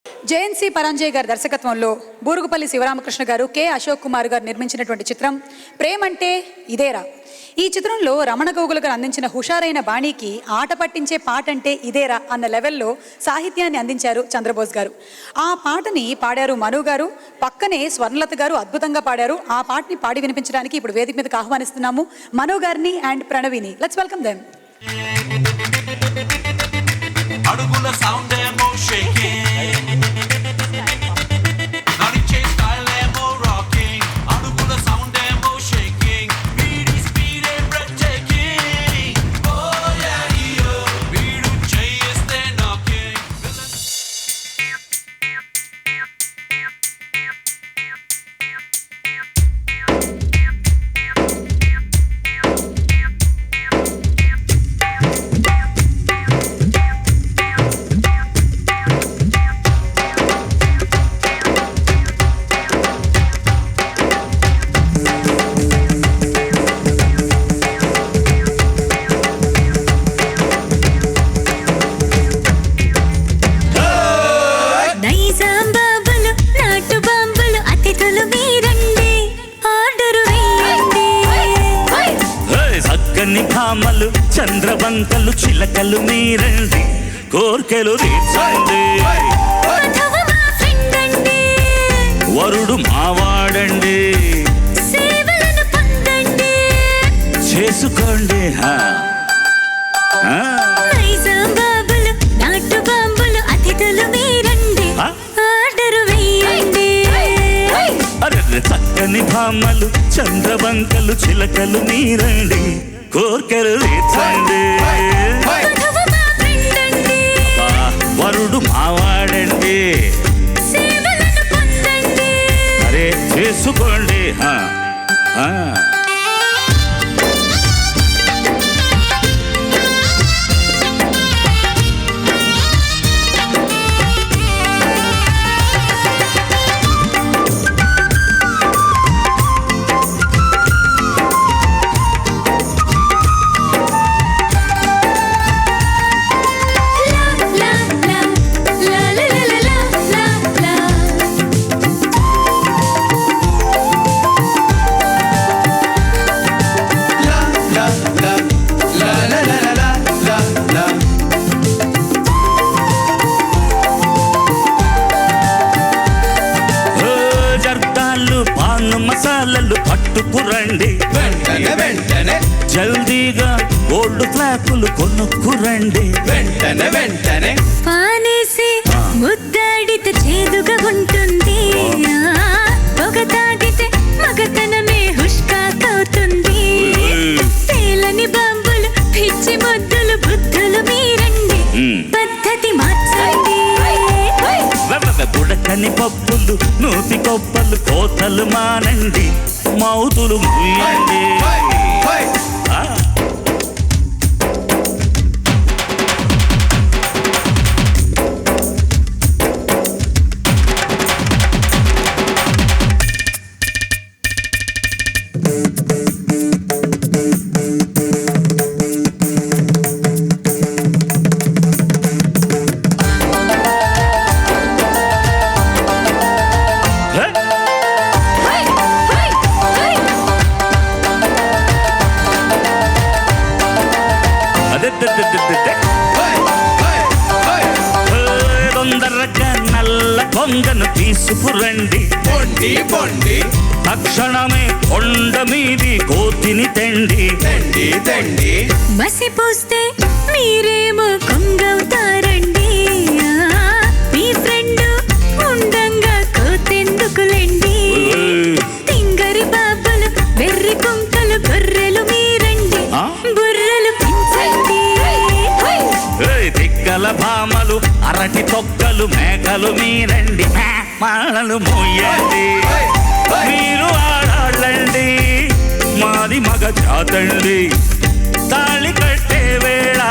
JNC Paranjoy గారి దర్శకత్వంలో బూరుగుపల్లి శివరామకృష్ణ గారు, కె అశోక్ కుమార్ గారు నిర్మించినటువంటి చిత్రం ప్రేమంటే ఇదేరా. ఈ చిత్రంలో రమణ గోగులు గారు అందించిన హుషారైన బాణీకి ఆట పట్టించే పాట అంటే ఇదేరా అన్న లెవెల్లో సాహిత్యాన్ని అందించారు చంద్రబోస్ గారు. ఆ పాటని పాడారు మను గారు, పక్కనే స్వర్ణలత గారు అద్భుతంగా పాడారు. ఆ పాటని పాడి వినిపించడానికి ఇప్పుడు వేదిక మీదకి ఆహ్వానిస్తున్నాము మను గారిని అండ్ ప్రణవిని. Let's welcome them. అడుగుల సౌండ్ ఏమో షేకింగ్, నడిచే స్టైల్ ఏమో రాకింగ్. అడుగుల సౌండ్ ఏమో షేకింగ్, వీడి స్పీడ్ ఏ breathtaking. Oh yeah yo, వీడు చేస్తే నాకింగ్. భామలు చంద్రవంకలు చిలకలు మీరండి, కోర్కెలు తీర్చండి. వరుడు మావాడండి, చేసుకోండి. చక్కని భామలు చంద్రవంకలు చిలకలు మీరండి, కోర్కెలు తీర్చండి. వరుడు మావాడండి, అరే చేసుకోండి. మసాలలు పట్టుకురండి, వెంటనే వెంటనే జల్దీగా గోల్డ్ ఫ్లాకులు కొనుక్కురండి. వెంటనే వెంటనే పానేసి ముద్దాడితే చేదుగా ఉంటుంది, పొగ తాగితే మగతనమే హుష్కాతవుతుంది. తేలని బాంబులు పిచ్చి ముద్దులు బుద్ధులు మీరండి, పద్ధతి మార్చండి. బుడకని పప్పులు నూతి కొప్పలు కోతలు మానండి, మౌతులు ముయ్యండి. తొందరగా నల్ల కొంగను తీసుకురండి, పొండి పొండి తక్షణమే కొండ మీది కోతిని తెండి. తెండి తెండి మసిపోస్తే మీరేమో కొంగవుతారండి, మీ ఫ్రెండ్ ఉండంగా కోతెందుకులేండి. తింగరి బాబులు వెర్రి కుంకలు గొర్రెలు మీరండి, బుర్రలు పెంచండి. దిగ్గల భామలు అరటి తొక్కలు మేకలు మీరండి, మాటలు మోయండి. మీరు ఆడాళ్ళండి, మాది మగ జాతండి. తాళి కట్టే వేళ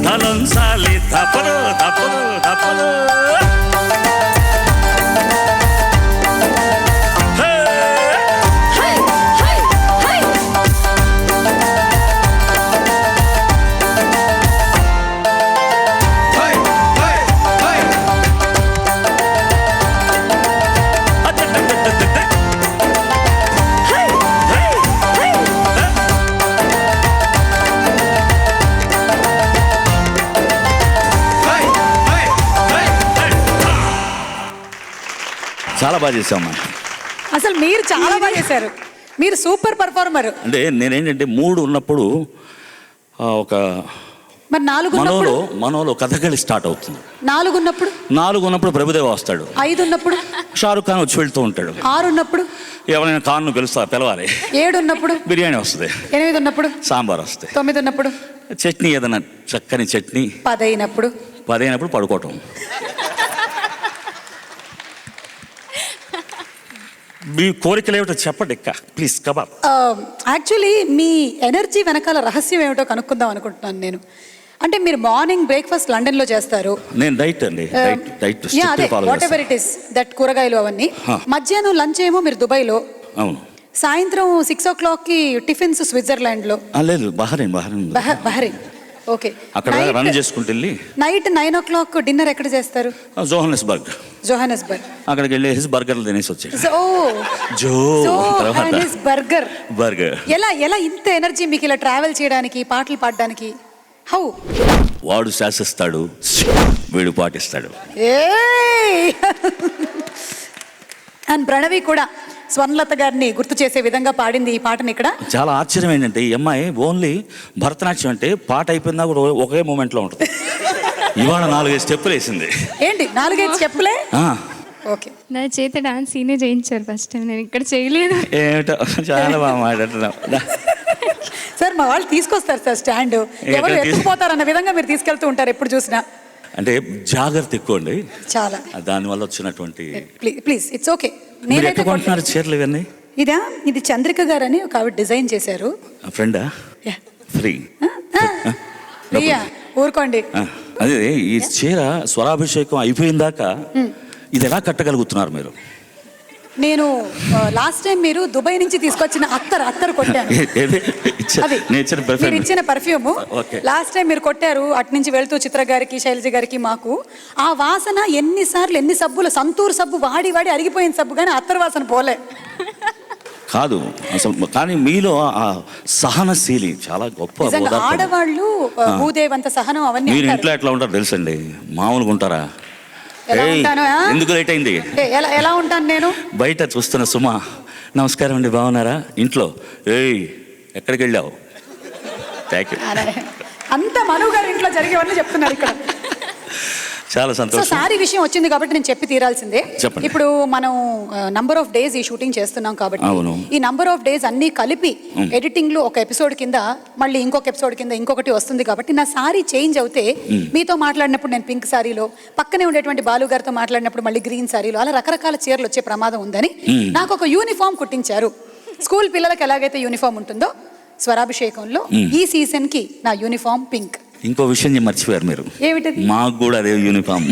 తలంసాలి తప్పలు తప్పలు తప్పలు. చాలా బాగా చేసామమ్మా. అసలు మీరు చాలా బాగా చేశారు, మీరు సూపర్ పర్ఫార్మర్. అంటే నేనేంటంటే మూడు ఉన్నప్పుడు ఒక మరి 4 ఉన్నప్పుడు, మనోలో కథകളി స్టార్ట్ అవుతుంది. 4 ఉన్నప్పుడు, 4 ఉన్నప్పుడు ప్రభుదేవ వస్తాడు. 5 ఉన్నప్పుడు, షారుఖ్ ఖాన్ వచ్చి వెళ్తూ ఉంటాడు. 6 ఉన్నప్పుడు, ఎవరైనా ఖాన్ను పిలవాలి. 7 ఉన్నప్పుడు, బిర్యానీ వస్తుంది. 8 ఉన్నప్పుడు, సాంబార్ వస్తుంది. 9 ఉన్నప్పుడు, చట్నీ ఏదైనా చక్కని చట్నీ. 10 అయినప్పుడు, 10 అయినప్పుడు పడుకోవటం. మీ కోరికలు ఏమిటో చెప్పండి please kebab. Actually me energy వెనకాల రహస్యం ఏమిటో కనుక్కుందాం అనుకుంటున్నాను నేను. అంటే మీరు మార్నింగ్ బ్రేక్ఫాస్ట్ లండన్లో చేస్తారు. నేను డైట్ అండి, డైట్ అదే what ever it is that, కూరగాయలు అవన్నీ. మధ్యాహ్నం లంచ్ ఏమో మీరు దుబాయ్లో, అవును. సాయంత్రం 6 o'clock టిఫిన్స్ స్విట్జర్లాండ్లో. లేదు, బహ్రెయిన్. Bahrain, okay. అక్కడ రన్ చేసుకుంటూ వెళ్ళి నైట్ 9 o'clock డిన్నర్ ఎక్కడ చేస్తారు? జోహానస్బర్గ్. అక్కడికి వెళ్ళేసి బర్గర్లు తినేసి వచ్చాయి. బర్గర్. ఎలా ఇంత ఎనర్జీ మీకు ఇలా ట్రావెల్ చేయడానికి, పాటలు పాడడానికి? హౌ? వాడు శాసిస్తాడు, వీడు పాటిస్తాడు. అండ్ ప్రణవి కూడా స్వర్ణలత గారిని గుర్తు చేసే విధంగా పాడింది ఈ పాటని ఇక్కడ. చాలా ఆశ్చర్యం ఏంటంటే ఈ అమ్మాయి ఓన్లీ భరతనాట్యం అంటే పాట అయిపోయిందా కూడా ఒకే మూమెంట్లో ఉంటుంది. ఇవాళ 4-5 స్టెప్పులు వేసింది. ఏంటి 4-5 స్టెప్పులే? ఓకే. నా చేత డాన్స్ సీనే చేయించారు ఫస్ట్ టైం, నేను ఇక్కడ చేయలేదు. ఏమిటో చాలా బాగా మాట్లాడుతున్నాం. సార్ మా వాళ్ళు తీసుకొస్తారు సార్ స్టాండ్, ఎవరు ఎత్తుకుపోతారు అన్న విధంగా మీరు తీసుకెళ్తూ ఉంటారు ఎప్పుడు చూసినా. అంటే జాగ్రత్త ఎక్కువ అండి చాలా, దానివల్ల వచ్చినటువంటి. Please it's okay. మీరు ఎక్కడ కొంటున్నారు చీరలు ఇవన్నీ? ఇది చంద్రిక గారు అని ఒక ఆవిడ డిజైన్ చేశారు. ఫ్రెండా? ఫ్రీ. ఊరుకోండి. అదే ఈ చీర స్వరాభిషేకం అయిపోయిందాక ఇది ఎలా కట్టగలుగుతున్నారు మీరు? నేను లాస్ట్ టైం మీరు దుబాయ్ నుంచి తీసుకొచ్చిన అత్తరు కొట్టాను. మీరు ఇచ్చిన పర్ఫ్యూమ్ లాస్ట్ టైం మీరు కొట్టారు. అటు నుంచి వెళ్తూ చిత్ర గారికి, శైలజ గారికి, మాకు ఆ వాసన ఎన్ని సబ్బులు, సంతూర్ సబ్బు వాడి అరిగిపోయిన సబ్బు, కానీ అత్తరు వాసన పోలే. కాదు అసలు, కానీ మీలో ఆ సహనశీలి చాలా గొప్ప. ఆడవాళ్ళు భూదేవంత సహనం అవన్నీ. మీరు ఇంట్లో ఎట్లా ఉంటారు తెలుసండి, మామూలుగా ఉంటారా? ఎందుకు లేట్ అయింది? ఎలా ఉంటాను నేను? బయట చూస్తున్న సుమా, నమస్కారం అండి, బాగున్నారా? ఇంట్లో ఎక్కడికి వెళ్ళావు? Thank you. అంత మను గారి ఇంట్లో జరిగేవన్నీ చెప్తున్నారు ఇక్కడ. చాలా సంతోషం. సారీ విషయం వచ్చింది కాబట్టి నేను చెప్పి తీరాల్సిందే. ఇప్పుడు మనం నంబర్ ఆఫ్ డేస్ ఈ షూటింగ్ చేస్తున్నాం కాబట్టి ఈ నంబర్ ఆఫ్ డేస్ అన్ని కలిపి ఎడిటింగ్ లో ఒక ఎపిసోడ్ కింద, మళ్ళీ ఇంకొక ఎపిసోడ్ కింద ఇంకొకటి వస్తుంది కాబట్టి నా సారీ చేంజ్ అవుతే మీతో మాట్లాడినప్పుడు నేను పింక్ సారీలో, పక్కనే ఉండేటువంటి బాలు గారితో మాట్లాడినప్పుడు మళ్ళీ గ్రీన్ సారీలో, అలా రకరకాల చీరలు వచ్చే ప్రమాదం ఉందని నాకు ఒక యూనిఫామ్ కుట్టించారు. స్కూల్ పిల్లలకు ఎలాగైతే యూనిఫామ్ ఉంటుందో, స్వరాభిషేకంలో ఈ సీజన్ కి నా యూనిఫామ్ పింక్. ఇంకో విషయం మర్చిపోయారు మీరు. ఏమిటది? మాకు కూడా అదే యూనిఫామ్.